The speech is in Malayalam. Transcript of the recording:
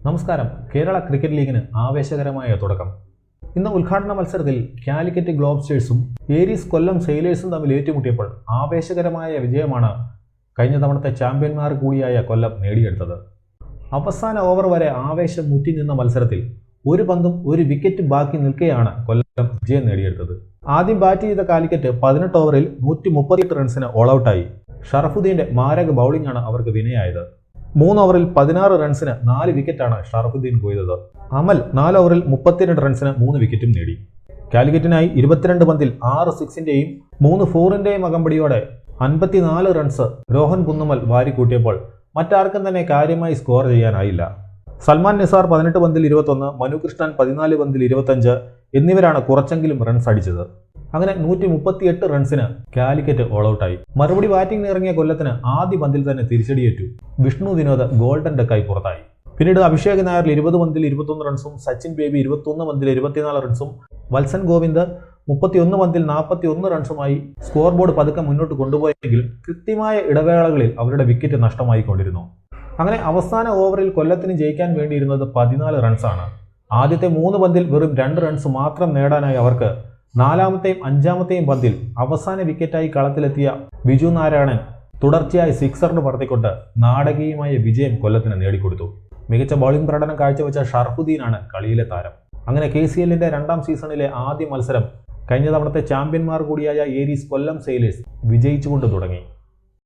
നമസ്കാരം. കേരള ക്രിക്കറ്റ് ലീഗിന് ആവേശകരമായ തുടക്കം. ഇന്ന് ഉദ്ഘാടന മത്സരത്തിൽ കാലിക്കറ്റ് ഗ്ലോബ്സ്റ്റേഴ്സും ഏരീസ് കൊല്ലം സെയിലേഴ്സും തമ്മിൽ ഏറ്റുമുട്ടിയപ്പോൾ ആവേശകരമായ വിജയമാണ് കഴിഞ്ഞ തവണത്തെ ചാമ്പ്യന്മാർ കൂടിയായ കൊല്ലം നേടിയെടുത്തത്. അവസാന ഓവർ വരെ ആവേശം മുറ്റിനിന്ന മത്സരത്തിൽ ഒരു പന്തും ഒരു വിക്കറ്റ് ബാക്കി നിൽക്കെയാണ് കൊല്ലം വിജയം നേടിയെടുത്തത്. ആദ്യം ബാറ്റ് ചെയ്ത കാലിക്കറ്റ് 18 ഓവറിൽ 138 റൺസിന് ഓൾ ഔട്ടായി. ഷറഫുദ്ദീന്റെ മാരക ബൗളിംഗാണ് അവർക്ക് വിനയായത്. 3 ഓവറിൽ 16 റൺസിന് 4 വിക്കറ്റാണ് ഷറഫുദ്ദീൻ കൊയ്തത്. അമൽ 4 ഓവറിൽ 32 റൺസിന് 3 വിക്കറ്റും നേടി. കാലിക്കറ്റിനായി 22 പന്തിൽ 6 സിക്സിന്റെയും 3 ഫോറിന്റെയും അകമ്പടിയോടെ 54 റൺസ് രോഹൻ കുന്നുമൽ വാരിക്കൂട്ടിയപ്പോൾ മറ്റാർക്കും തന്നെ കാര്യമായി സ്കോർ ചെയ്യാനായില്ല. സൽമാൻ നിസാർ 18 പന്തിൽ 21, മനു കൃഷ്ണൻ 14 പന്തിൽ 25 എന്നിവരാണ് കുറച്ചെങ്കിലും റൺസ് അടിച്ചത്. അങ്ങനെ 138 റൺസിന് കാലിക്കറ്റ് ഓൾ ഔട്ടായി. മറുപടി ബാറ്റിംഗിന് ഇറങ്ങിയ കൊല്ലത്തിന് ആദ്യ പന്തിൽ തന്നെ തിരിച്ചടിയേറ്റു. വിഷ്ണു വിനോദ് ഗോൾഡൻ ഡക്കായി പുറത്തായി. പിന്നീട് അഭിഷേക് നായർ 20 പന്തിൽ 21 റൺസും സച്ചിൻ ബേബി 21 പന്തിൽ 24 റൺസും വത്സൻ ഗോവിന്ദ് 31 പന്തിൽ 41 റൺസുമായി സ്കോർ ബോർഡ് പതുക്കെ മുന്നോട്ട് കൊണ്ടുപോയെങ്കിലും കൃത്യമായ ഇടവേളകളിൽ അവരുടെ വിക്കറ്റ് നഷ്ടമായിക്കൊണ്ടിരുന്നു. അങ്ങനെ അവസാന ഓവറിൽ കൊല്ലത്തിന് ജയിക്കാൻ വേണ്ടിയിരുന്നത് 14 റൺസാണ്. ആദ്യത്തെ 3 പന്തിൽ വെറും 2 റൺസ് മാത്രം നേടാനായി അവർക്ക് 4-ാമത്തെയും 5-ാമത്തെയും പന്തിൽ അവസാന വിക്കറ്റായി കളത്തിലെത്തിയ ബിജു നാരായണൻ തുടർച്ചയായി സിക്സറിന് പറത്തിക്കൊണ്ട് നാടകീയമായ വിജയം കൊല്ലത്തിന് നേടിക്കൊടുത്തു. മികച്ച ബൗളിംഗ് പ്രകടനം കാഴ്ചവെച്ച ഷറഫുദ്ദീനാണ് കളിയിലെ താരം. അങ്ങനെ KCLന്റെ 2ാം സീസണിലെ ആദ്യ മത്സരം കഴിഞ്ഞ തവണത്തെ ചാമ്പ്യന്മാർ കൂടിയായ ഏരീസ് കൊല്ലം സെയിലേഴ്സ് വിജയിച്ചുകൊണ്ട് തുടങ്ങി.